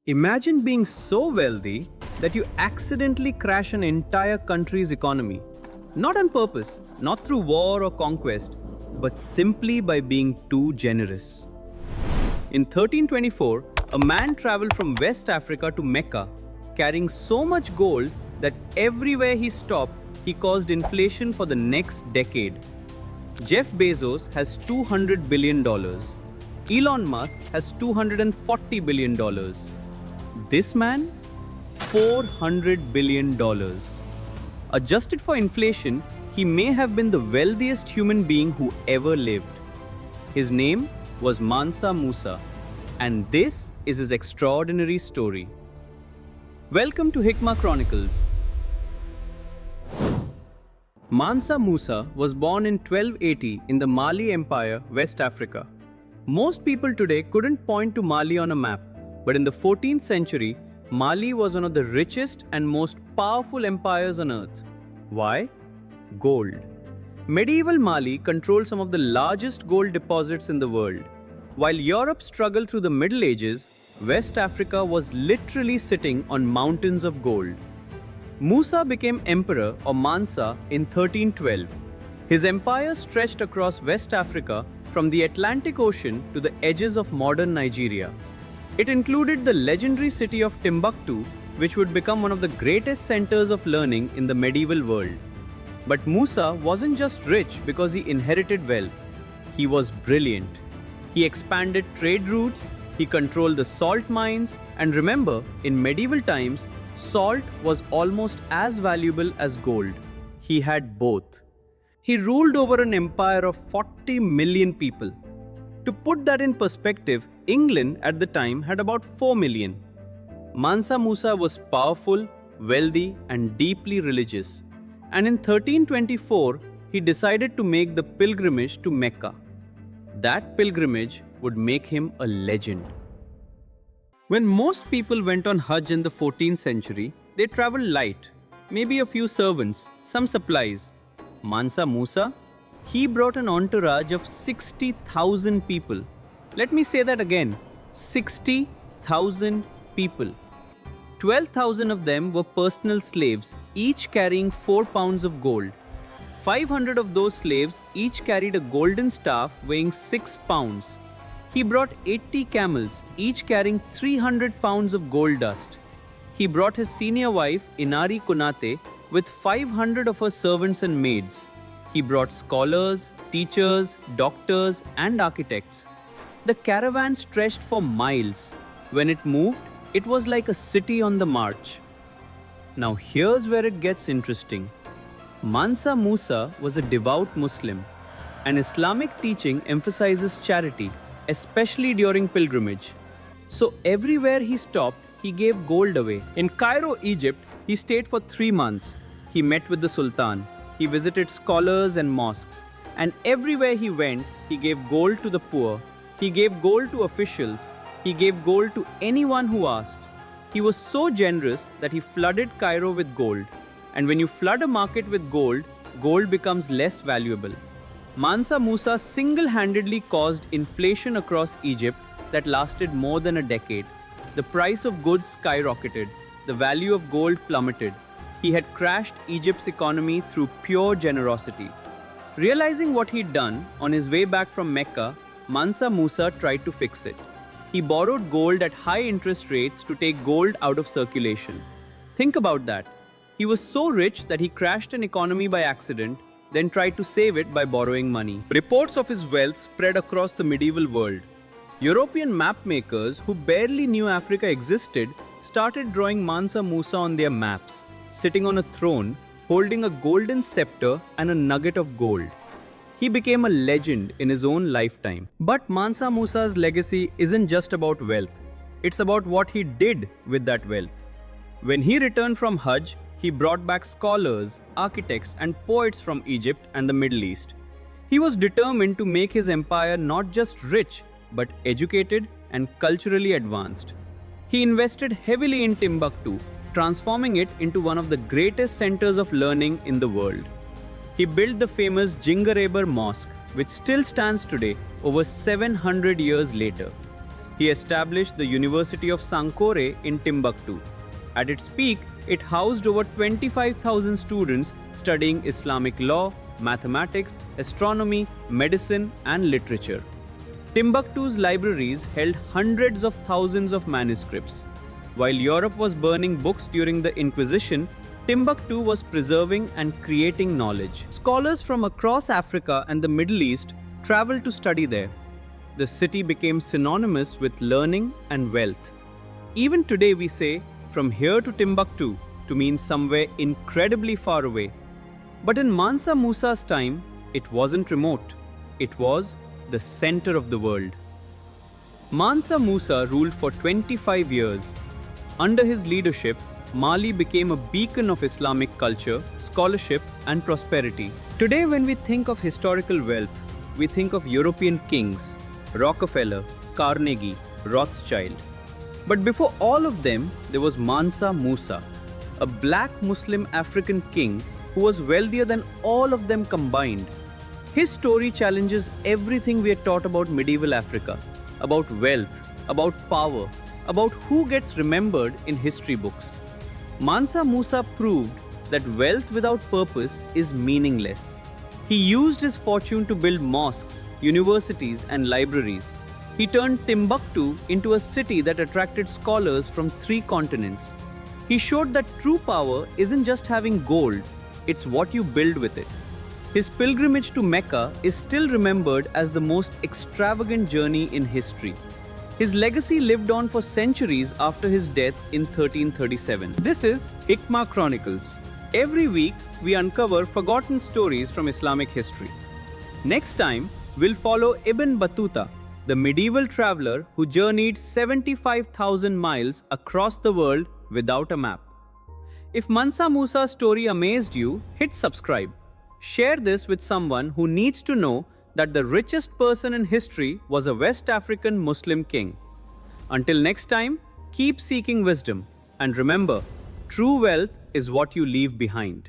Imagine being so wealthy that you accidentally crash an entire country's economy. Not on purpose, not through war or conquest, but simply by being too generous. In 1324, a man traveled from West Africa to Mecca, carrying so much gold that everywhere he stopped, he caused inflation for the next decade. Jeff Bezos has $200 billion. Elon Musk has $240 billion. This man, $400 billion. Adjusted for inflation, he may have been the wealthiest human being who ever lived. His name was Mansa Musa, and this is his extraordinary story. Welcome to Hikma Chronicles. Mansa Musa was born in 1280 in the Mali Empire, West Africa. Most people today couldn't point to Mali on a map, but in the 14th century, Mali was one of the richest and most powerful empires on earth. Why? Gold. Medieval Mali controlled some of the largest gold deposits in the world. While Europe struggled through the Middle Ages, West Africa was literally sitting on mountains of gold. Musa became emperor, or Mansa, in 1312. His empire stretched across West Africa from the Atlantic Ocean to the edges of modern Nigeria. It included the legendary city of Timbuktu, which would become one of the greatest centers of learning in the medieval world. But Musa wasn't just rich because he inherited wealth. He was brilliant. He expanded trade routes, he controlled the salt mines, and remember, in medieval times, salt was almost as valuable as gold. He had both. He ruled over an empire of 40 million people. To put that in perspective, England at the time had about 4 million. Mansa Musa was powerful, wealthy, and deeply religious. And in 1324, he decided to make the pilgrimage to Mecca. That pilgrimage would make him a legend. When most people went on Hajj in the 14th century, they traveled light, maybe a few servants, some supplies. Mansa Musa? He brought an entourage of 60,000 people. Let me say that again, 60,000 people. 12,000 of them were personal slaves, each carrying 4 pounds of gold. 500 of those slaves each carried a golden staff weighing 6 pounds. He brought 80 camels, each carrying 300 pounds of gold dust. He brought his senior wife, Inari Kunate, with 500 of her servants and maids. He brought scholars, teachers, doctors, and architects. The caravan stretched for miles. When it moved, it was like a city on the march. Now here's where it gets interesting. Mansa Musa was a devout Muslim, and Islamic teaching emphasizes charity, especially during pilgrimage. So everywhere he stopped, he gave gold away. In Cairo, Egypt, he stayed for 3 months. He met with the Sultan. He visited scholars and mosques, and everywhere he went, he gave gold to the poor. He gave gold to officials. He gave gold to anyone who asked. He was so generous that he flooded Cairo with gold. And when you flood a market with gold, gold becomes less valuable. Mansa Musa single-handedly caused inflation across Egypt that lasted more than a decade. The price of goods skyrocketed. The value of gold plummeted. He had crashed Egypt's economy through pure generosity. Realizing what he'd done, on his way back from Mecca, Mansa Musa tried to fix it. He borrowed gold at high interest rates to take gold out of circulation. Think about that. He was so rich that he crashed an economy by accident, then tried to save it by borrowing money. Reports of his wealth spread across the medieval world. European mapmakers who barely knew Africa existed started drawing Mansa Musa on their maps, sitting on a throne, holding a golden scepter and a nugget of gold. He became a legend in his own lifetime. But Mansa Musa's legacy isn't just about wealth. It's about what he did with that wealth. When he returned from Hajj, he brought back scholars, architects, and poets from Egypt and the Middle East. He was determined to make his empire not just rich, but educated and culturally advanced. He invested heavily in Timbuktu, transforming it into one of the greatest centers of learning in the world. He built the famous Jingareber Mosque, which still stands today over 700 years later. He established the University of Sankore in Timbuktu. At its peak, it housed over 25,000 students studying Islamic law, mathematics, astronomy, medicine, and literature. Timbuktu's libraries held hundreds of thousands of manuscripts. While Europe was burning books during the Inquisition, Timbuktu was preserving and creating knowledge. Scholars from across Africa and the Middle East traveled to study there. The city became synonymous with learning and wealth. Even today we say, from here to Timbuktu, to mean somewhere incredibly far away. But in Mansa Musa's time, it wasn't remote. It was the center of the world. Mansa Musa ruled for 25 years. Under his leadership, Mali became a beacon of Islamic culture, scholarship, and prosperity. Today, when we think of historical wealth, we think of European kings, Rockefeller, Carnegie, Rothschild. But before all of them, there was Mansa Musa, a black Muslim African king who was wealthier than all of them combined. His story challenges everything we are taught about medieval Africa, about wealth, about power, about who gets remembered in history books. Mansa Musa proved that wealth without purpose is meaningless. He used his fortune to build mosques, universities, and libraries. He turned Timbuktu into a city that attracted scholars from 3 continents. He showed that true power isn't just having gold, it's what you build with it. His pilgrimage to Mecca is still remembered as the most extravagant journey in history. His legacy lived on for centuries after his death in 1337. This is Hikma Chronicles. Every week, we uncover forgotten stories from Islamic history. Next time, we'll follow Ibn Battuta, the medieval traveler who journeyed 75,000 miles across the world without a map. If Mansa Musa's story amazed you, hit subscribe. Share this with someone who needs to know that the richest person in history was a West African Muslim king. Until next time, keep seeking wisdom, and remember, true wealth is what you leave behind.